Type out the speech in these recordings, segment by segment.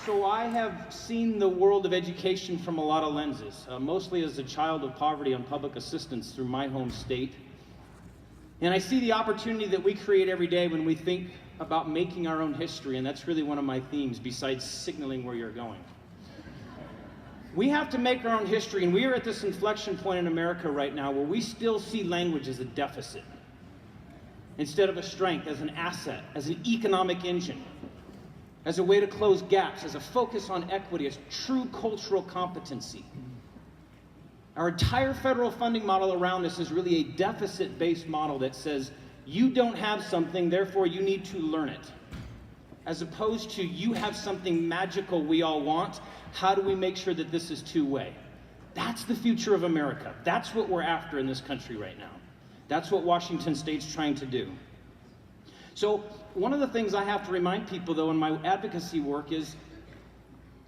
So I have seen the world of education from a lot of lenses, mostly as a child of poverty on public assistance through my home state. And I see the opportunity that we create every day when we think about making our own history, and that's really one of my themes besides signaling where you're going. We have to make our own history, and we are at this inflection point in America right now where we still see language as a deficit instead of a strength, as an asset, as an economic engine, as a way to close gaps, as a focus on equity, as true cultural competency. Our entire federal funding model around us is really a deficit-based model that says you don't have something, therefore you need to learn it. As opposed to you have something magical we all want, how do we make sure that this is two-way? That's the future of America. That's what we're after in this country right now. That's what Washington State's trying to do. So one of the things I have to remind people, though, in my advocacy work is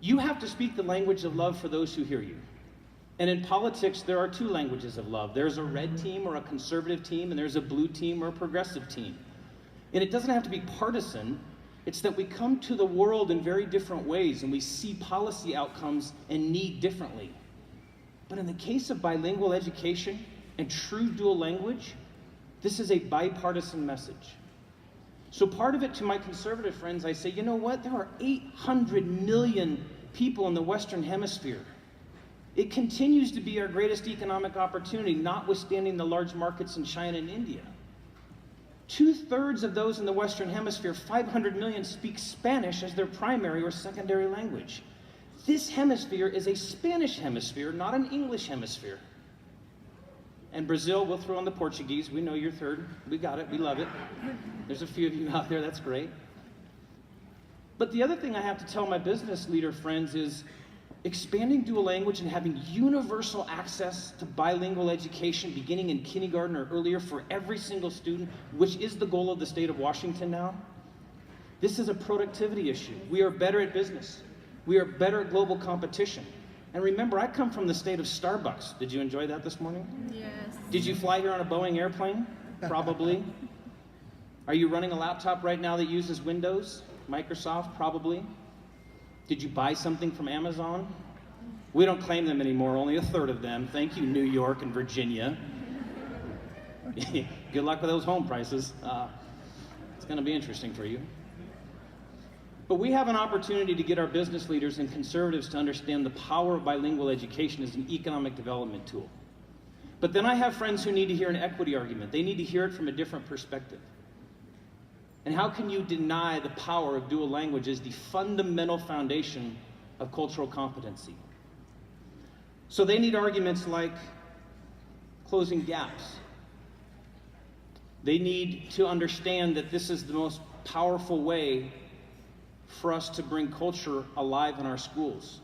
you have to speak the language of love for those who hear you. And in politics, there are two languages of love. There's a red team or a conservative team, and there's a blue team or a progressive team. And it doesn't have to be partisan. It's that we come to the world in very different ways, and we see policy outcomes and need differently. But in the case of bilingual education and true dual language, this is a bipartisan message. So part of it, to my conservative friends, I say, you know what? There are 800 million people in the Western Hemisphere. It continues to be our greatest economic opportunity, notwithstanding the large markets in China and India. 2/3 of those in the Western Hemisphere, 500 million, speak Spanish as their primary or secondary language. This hemisphere is a Spanish hemisphere, not an English hemisphere. And Brazil, we'll throw in the Portuguese. We know you're third. We got it. We love it. There's a few of you out there. That's great. But the other thing I have to tell my business leader friends is expanding dual language and having universal access to bilingual education beginning in kindergarten or earlier for every single student, which is the goal of the state of Washington now. This is a productivity issue. We are better at business. We are better at global competition. And remember, I come from the state of Starbucks. Did you enjoy that this morning? Yes. Did you fly here on a Boeing airplane? Probably. Are you running a laptop right now that uses Windows? Microsoft? Probably. Did you buy something from Amazon? We don't claim them anymore, only 1/3 of them. Thank you, New York and Virginia. Good luck with those home prices. It's going to be interesting for you. But we have an opportunity to get our business leaders and conservatives to understand the power of bilingual education as an economic development tool. But then I have friends who need to hear an equity argument. They need to hear it from a different perspective. And how can you deny the power of dual language as the fundamental foundation of cultural competency? So they need arguments like closing gaps. They need to understand that this is the most powerful way for us to bring culture alive in our schools.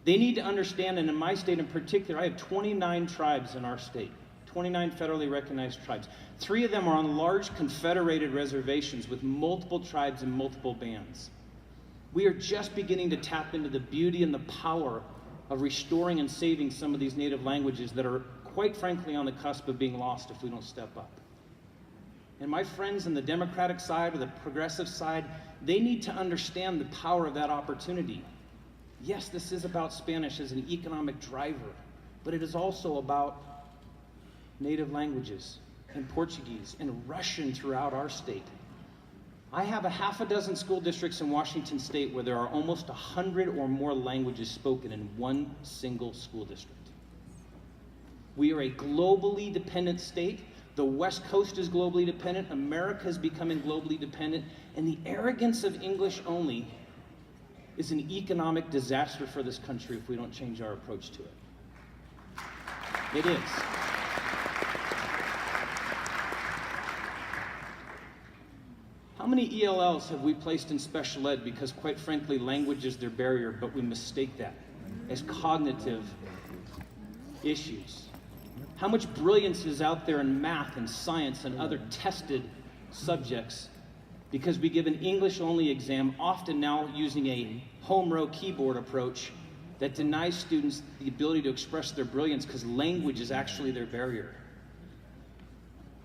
They need to understand, and in my state in particular, I have 29 tribes in our state, 29 federally recognized tribes. 3 of them are on large confederated reservations with multiple tribes and multiple bands. We are just beginning to tap into the beauty and the power of restoring and saving some of these native languages that are, quite frankly, on the cusp of being lost if we don't step up. And my friends on the Democratic side or the progressive side, they need to understand the power of that opportunity. Yes, this is about Spanish as an economic driver, but it is also about native languages and Portuguese and Russian throughout our state. I have a half a dozen school districts in Washington State where there are almost 100 or more languages spoken in one single school district. We are a globally dependent state. The West Coast is globally dependent. America is becoming globally dependent. And the arrogance of English only is an economic disaster for this country if we don't change our approach to it. It is. How many ELLs have we placed in special ed because, quite frankly, language is their barrier, but we mistake that as cognitive issues? How much brilliance is out there in math and science and other tested subjects because we give an English-only exam, often now using a home row keyboard approach that denies students the ability to express their brilliance because language is actually their barrier.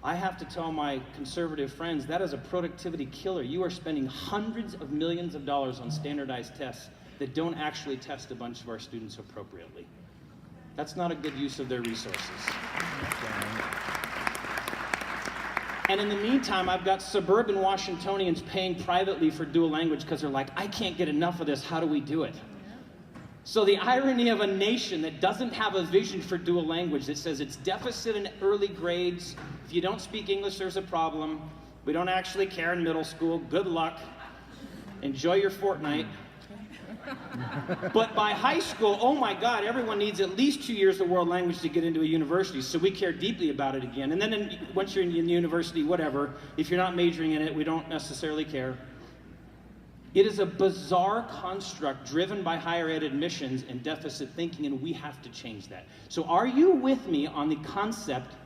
I have to tell my conservative friends that is a productivity killer. You are spending hundreds of millions of dollars on standardized tests that don't actually test a bunch of our students appropriately. That's not a good use of their resources. And in the meantime, I've got suburban Washingtonians paying privately for dual language because they're like, I can't get enough of this, how do we do it? So the irony of a nation that doesn't have a vision for dual language, that says it's deficit in early grades, if you don't speak English, there's a problem, we don't actually care in middle school, good luck, enjoy your fortnight. But by high school, oh my God, everyone needs at least 2 years of world language to get into a university, so we care deeply about it again. And then once you're in university, whatever, if you're not majoring in it, we don't necessarily care. It is a bizarre construct driven by higher ed admissions and deficit thinking, and we have to change that. So are you with me on the concept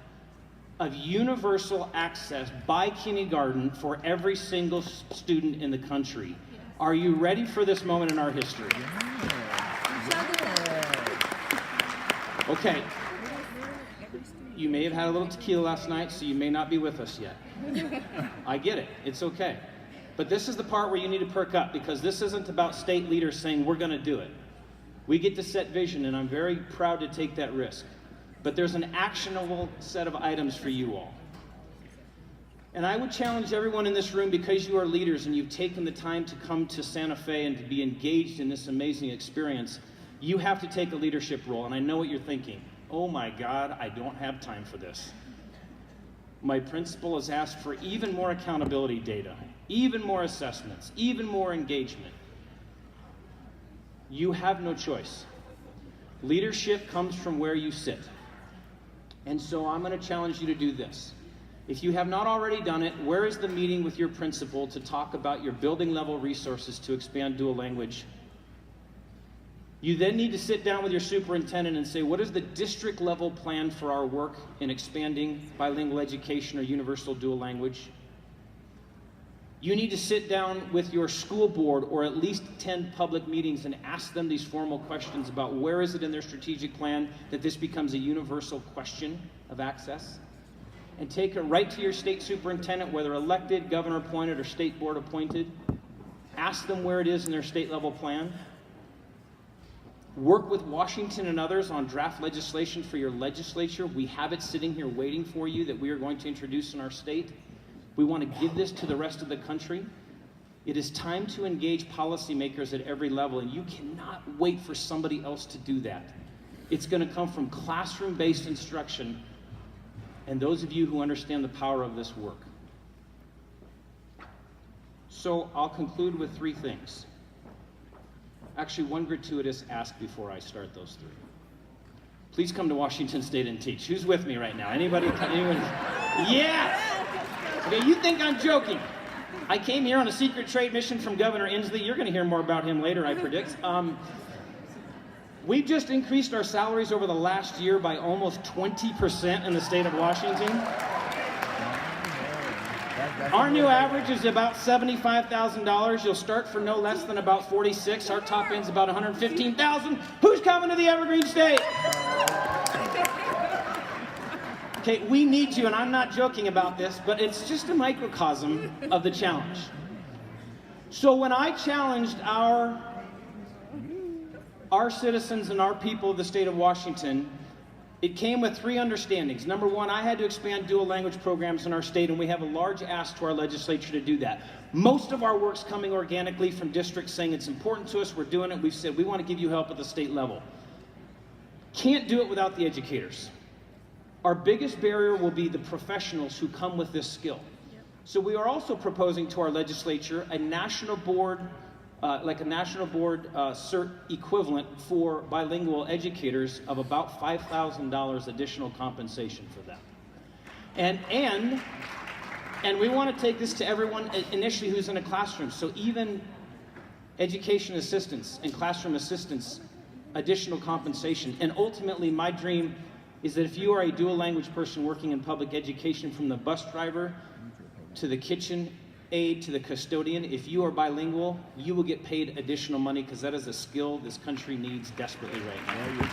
of universal access by kindergarten for every single student in the country? Are you ready for this moment in our history? Okay. You may have had a little tequila last night, so you may not be with us yet. I get it. It's okay. But this is the part where you need to perk up, because this isn't about state leaders saying we're going to do it. We get to set vision, and I'm very proud to take that risk. But there's an actionable set of items for you all. And I would challenge everyone in this room, because you are leaders and you've taken the time to come to Santa Fe and to be engaged in this amazing experience, you have to take a leadership role. And I know what you're thinking. Oh my God, I don't have time for this. My principal has asked for even more accountability data, even more assessments, even more engagement. You have no choice. Leadership comes from where you sit. And so I'm going to challenge you to do this. If you have not already done it, where is the meeting with your principal to talk about your building level resources to expand dual language? You then need to sit down with your superintendent and say, what is the district level plan for our work in expanding bilingual education or universal dual language? You need to sit down with your school board or at least attend public meetings and ask them these formal questions about where is it in their strategic plan that this becomes a universal question of access. And take it right to your state superintendent, whether elected, governor appointed, or state board appointed. Ask them where it is in their state level plan. Work with Washington and others on draft legislation for your legislature. We have it sitting here waiting for you that we are going to introduce in our state. We want to give this to the rest of the country. It is time to engage policymakers at every level, and you cannot wait for somebody else to do that. It's going to come from classroom-based instruction, and those of you who understand the power of this work. So I'll conclude with 3 things. Actually, one gratuitous ask before I start those 3. Please come to Washington State and teach. Who's with me right now? Anybody? Yes! Okay, you think I'm joking. I came here on a secret trade mission from Governor Inslee. You're going to hear more about him later, I predict. We've just increased our salaries over the last year by almost 20% in the state of Washington. Our new average is about $75,000. You'll start for no less than about 46. Our top end's about 115,000. Who's coming to the Evergreen State? Okay, we need you, and I'm not joking about this, but it's just a microcosm of the challenge. So when I challenged our citizens and our people of the state of Washington, it came with 3 understandings. Number 1, I had to expand dual language programs in our state, and we have a large ask to our legislature to do that. Most of our work's coming organically from districts saying it's important to us, we're doing it. We've said we want to give you help at the state level. Can't do it without the educators. Our biggest barrier will be the professionals who come with this skill. So we are also proposing to our legislature a national board cert equivalent for bilingual educators of about $5,000 additional compensation for them. And we want to take this to everyone initially who's in a classroom. So even education assistants and classroom assistants, additional compensation. And ultimately, my dream is that if you are a dual language person working in public education, from the bus driver to the kitchen aide to the custodian, if you are bilingual, you will get paid additional money, because that is a skill this country needs desperately right now.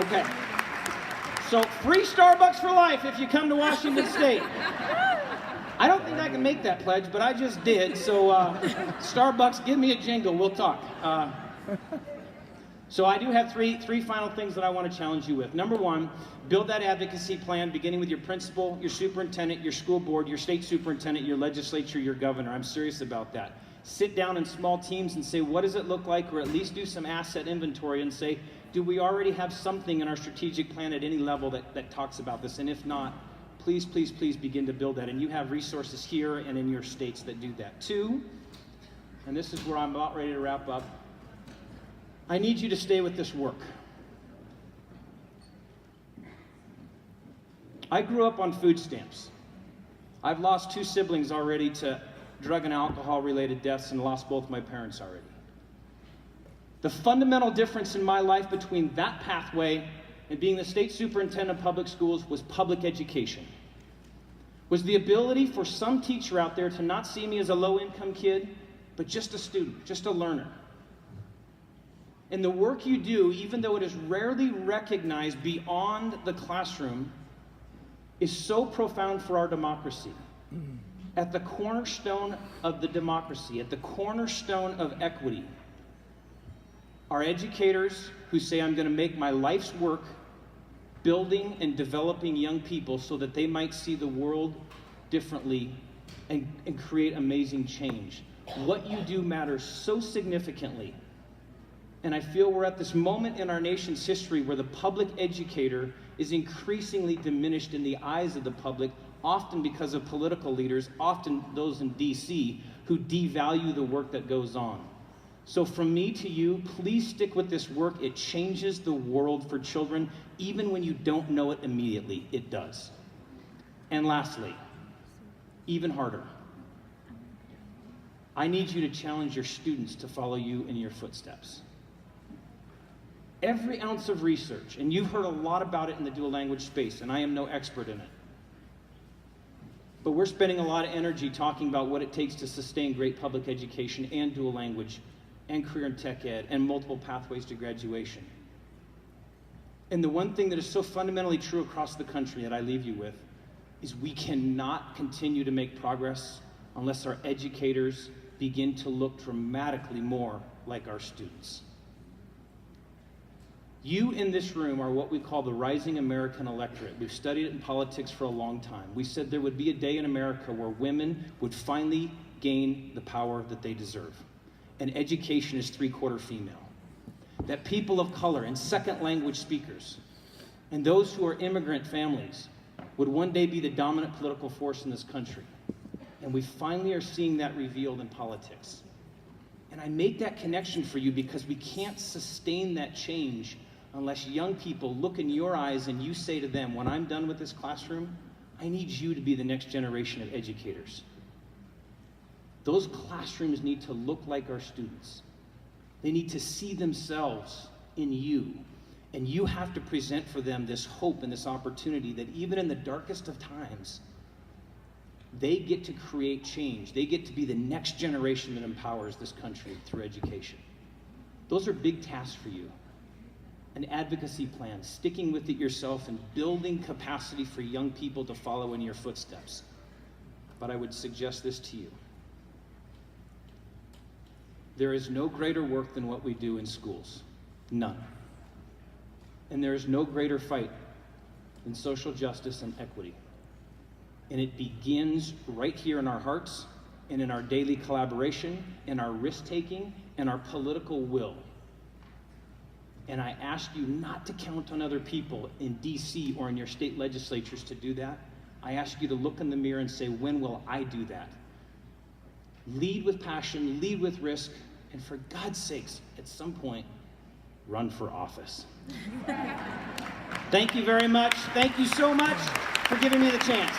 Okay. So free Starbucks for life if you come to Washington State. I don't think I can make that pledge, but I just did. So Starbucks, give me a jingle. We'll talk. So I do have three final things that I want to challenge you with. Number one, build that advocacy plan beginning with your principal, your superintendent, your school board, your state superintendent, your legislature, your governor. I'm serious about that. Sit down in small teams and say, what does it look like? Or at least do some asset inventory and say, do we already have something in our strategic plan at any level that talks about this? And if not, please, please, please begin to build that. And you have resources here and in your states that do that. Two, and this is where I'm about ready to wrap up, I need you to stay with this work. I grew up on food stamps. I've lost 2 siblings already to drug and alcohol related deaths and lost both my parents already. The fundamental difference in my life between that pathway and being the state superintendent of public schools was public education. Was the ability for some teacher out there to not see me as a low-income kid, but just a student, just a learner. And the work you do, even though it is rarely recognized beyond the classroom, is so profound for our democracy. At the cornerstone of the democracy, at the cornerstone of equity, are educators who say, I'm going to make my life's work building and developing young people so that they might see the world differently and create amazing change. What you do matters so significantly. And I feel we're at this moment in our nation's history where the public educator is increasingly diminished in the eyes of the public, often because of political leaders, often those in DC, who devalue the work that goes on. So from me to you, please stick with this work. It changes the world for children. Even when you don't know it immediately, it does. And lastly, even harder, I need you to challenge your students to follow you in your footsteps. Every ounce of research, and you've heard a lot about it in the dual language space, and I am no expert in it. But we're spending a lot of energy talking about what it takes to sustain great public education and dual language and career and tech ed and multiple pathways to graduation. And the one thing that is so fundamentally true across the country that I leave you with is we cannot continue to make progress unless our educators begin to look dramatically more like our students. You in this room are what we call the rising American electorate. We've studied it in politics for a long time. We said there would be a day in America where women would finally gain the power that they deserve. And education is 3/4 female. That people of color and second language speakers and those who are immigrant families would one day be the dominant political force in this country. And we finally are seeing that revealed in politics. And I make that connection for you because we can't sustain that change unless young people look in your eyes and you say to them, when I'm done with this classroom, I need you to be the next generation of educators. Those classrooms need to look like our students. They need to see themselves in you. And you have to present for them this hope and this opportunity that even in the darkest of times, they get to create change. They get to be the next generation that empowers this country through education. Those are big tasks for you. An advocacy plan, sticking with it yourself and building capacity for young people to follow in your footsteps. But I would suggest this to you. There is no greater work than what we do in schools. None. And there is no greater fight than social justice and equity. And it begins right here in our hearts and in our daily collaboration, in our risk-taking, and our political will. And I ask you not to count on other people in DC or in your state legislatures to do that. I ask you to look in the mirror and say, when will I do that? Lead with passion, lead with risk, and for God's sakes, at some point, run for office. Thank you very much. Thank you so much for giving me the chance.